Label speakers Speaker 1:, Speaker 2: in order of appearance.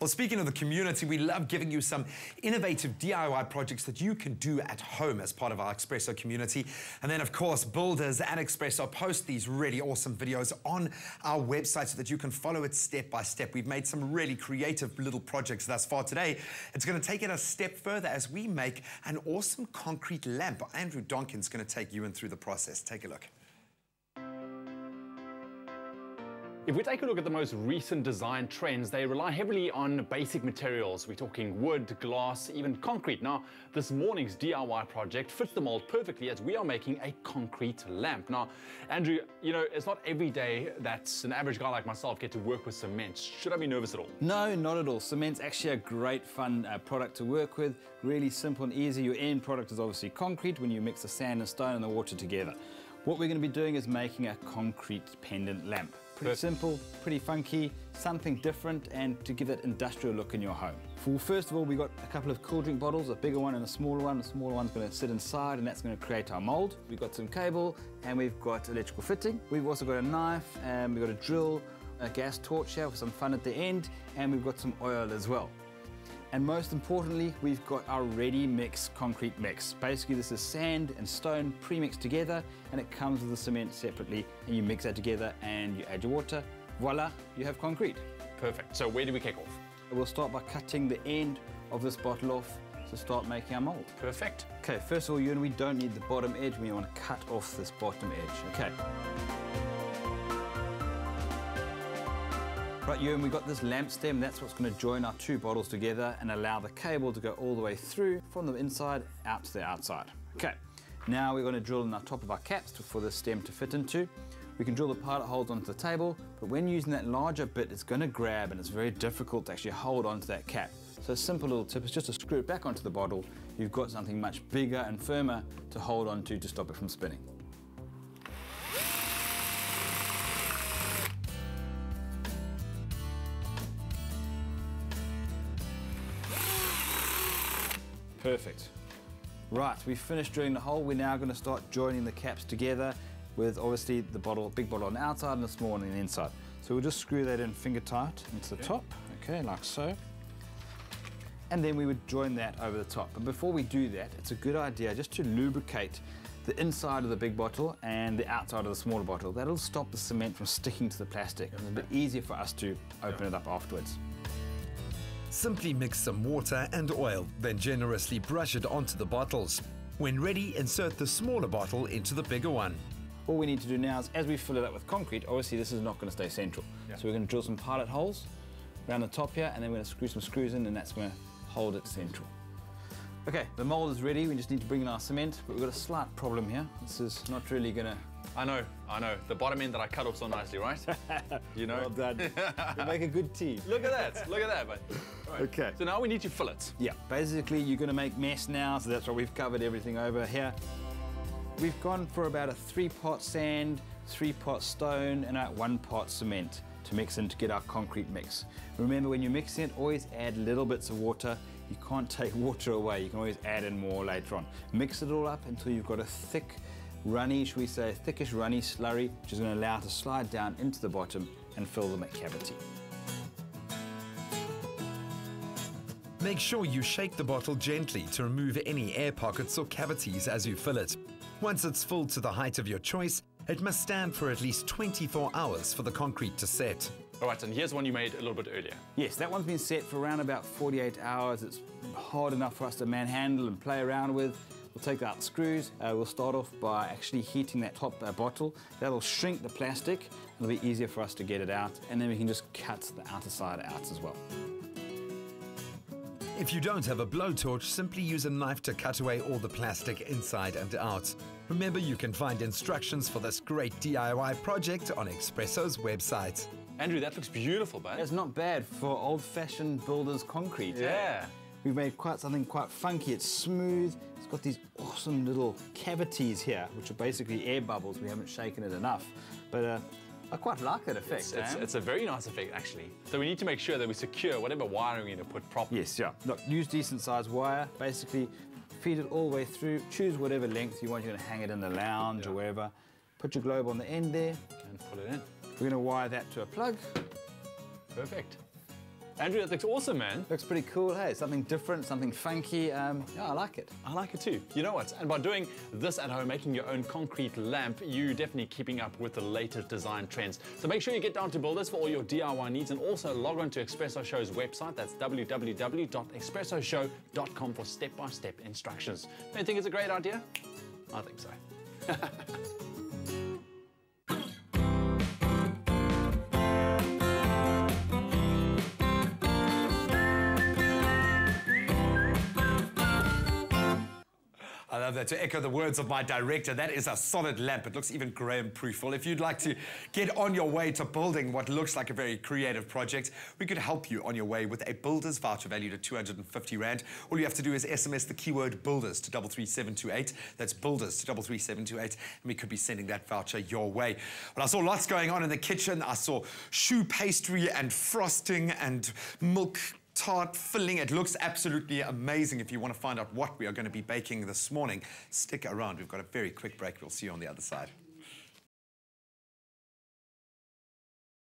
Speaker 1: Well, speaking of the community, we love giving you some innovative DIY projects that you can do at home as part of our Expresso community. And then, of course, builders and Expresso post these really awesome videos on our website so that you can follow it step by step. We've made some really creative little projects thus far. Today, it's going to take it a step further as we make an awesome concrete lamp. Andrew Donkin's going to take Ewan through the process. Take a look.
Speaker 2: If we take a look at the most recent design trends, they rely heavily on basic materials. We're talking wood, glass, even concrete. Now, this morning's DIY project fits the mold perfectly as we are making a concrete lamp. Now, Andrew, you know, it's not every day that an average guy like myself get to work with cement. Should I be nervous at all?
Speaker 3: No, not at all. Cement's actually a great fun product to work with. Really simple and easy. Your end product is obviously concrete when you mix the sand and stone and the water together. What we're going to be doing is making a concrete pendant lamp. Pretty simple, pretty funky, something different, and to give that industrial look in your home. Well, first of all, we've got a couple of cool drink bottles, a bigger one and a smaller one. The smaller one's going to sit inside, and that's going to create our mold. We've got some cable, and we've got electrical fitting. We've also got a knife, and we've got a drill, a gas torch here with some fun at the end, and we've got some oil as well. And most importantly, we've got our ready mix concrete mix. Basically, this is sand and stone pre-mixed together, and it comes with the cement separately, and you mix that together and you add your water. Voila, you have concrete.
Speaker 2: Perfect. So where do we kick off?
Speaker 3: We'll start by cutting the end of this bottle off to start making our mold.
Speaker 2: Perfect.
Speaker 3: Okay, first of all, Ewan, we don't need the bottom edge. We want to cut off this bottom edge. Okay. Right, Ewan, we've got this lamp stem. That's what's going to join our two bottles together and allow the cable to go all the way through from the inside out to the outside. Okay, now we're going to drill in the top of our caps for the stem to fit into. We can drill the pilot holes onto the table, but when using that larger bit, it's going to grab and it's very difficult to actually hold onto that cap. So a simple little tip is just to screw it back onto the bottle. You've got something much bigger and firmer to hold onto to stop it from spinning. Perfect. Right, we've finished drilling the hole. We're now going to start joining the caps together with obviously the big bottle on the outside and the small one on the inside. So we'll just screw that in finger tight into the top, okay, like so. And then we would join that over the top. But before we do that, it's a good idea just to lubricate the inside of the big bottle and the outside of the smaller bottle. That'll stop the cement from sticking to the plastic. It's a bit easier for us to open it up afterwards.
Speaker 1: Simply mix some water and oil, then generously brush it onto the bottles. When ready, insert the smaller bottle into the bigger one.
Speaker 3: All we need to do now is, as we fill it up with concrete, obviously this is not going to stay central. So we're going to drill some pilot holes around the top here, and then we're going to screw some screws in, and that's going to hold it central. Okay, the mold is ready. We just need to bring in our cement, but we've got a slight problem here. This is not really going to...
Speaker 2: I know. The bottom end that I cut off so nicely, right? You know?
Speaker 3: Well done. You make a good team.
Speaker 2: Look at that, but... Right.
Speaker 3: Okay.
Speaker 2: So now we need to fill it.
Speaker 3: Yeah, basically you're going to make mess now, so that's why we've covered everything over here. We've gone for about a 3-pot sand, 3-pot stone, and a 1-pot cement to mix in to get our concrete mix. Remember, when you're mixing it, always add little bits of water. You can't take water away. You can always add in more later on. Mix it all up until you've got a thick, runny, should we say, thickish runny slurry, which is going to allow it to slide down into the bottom and fill the cavity.
Speaker 1: Make sure you shake the bottle gently to remove any air pockets or cavities as you fill it. Once it's filled to the height of your choice, it must stand for at least 24 hours for the concrete to set.
Speaker 2: All right, and here's one you made a little bit earlier.
Speaker 3: Yes, that one's been set for around about 48 hours. It's hard enough for us to manhandle and play around with. We'll take out the screws. We'll start off by actually heating that top bottle. That'll shrink the plastic. It'll be easier for us to get it out, and then we can just cut the outer side out as well.
Speaker 1: If you don't have a blowtorch, simply use a knife to cut away all the plastic inside and out. Remember, you can find instructions for this great DIY project on Expresso's website.
Speaker 2: Andrew, that looks beautiful, bud.
Speaker 3: It's not bad for old-fashioned builder's concrete.
Speaker 2: Yeah.
Speaker 3: We've made something quite funky. It's smooth. It's got these awesome little cavities here, which are basically air bubbles. We haven't shaken it enough. But I quite like that effect.
Speaker 2: It's a very nice effect, actually. So we need to make sure that we secure whatever wiring we're going to put properly.
Speaker 3: Yes, yeah. Look, use decent sized wire. Basically, feed it all the way through. Choose whatever length you want. You're going to hang it in the lounge or wherever. Put your globe on the end there.
Speaker 2: And pull it in.
Speaker 3: We're going to wire that to a plug.
Speaker 2: Perfect. Andrew, that looks awesome, man.
Speaker 3: Looks pretty cool, hey? Something different, something funky. Yeah, I like it.
Speaker 2: I like it too. You know what? And by doing this at home, making your own concrete lamp, you're definitely keeping up with the latest design trends. So make sure you get down to Builders for all your DIY needs, and also log on to Expresso Show's website. That's www.expressoshow.com for step-by-step instructions. Don't you think it's a great idea? I think so.
Speaker 1: I love that. To echo the words of my director, that is a solid lamp. It looks even Graham-proof. Well, if you'd like to get on your way to building what looks like a very creative project, we could help you on your way with a Builders voucher valued at 250 Rand. All you have to do is SMS the keyword Builders to 33728. That's Builders to 33728, and we could be sending that voucher your way. Well, I saw lots going on in the kitchen. I saw choux pastry and frosting and milk tart filling. It looks absolutely amazing. If you want to find out what we are going to be baking this morning, stick around. We've got a very quick break. We'll see you on the other side.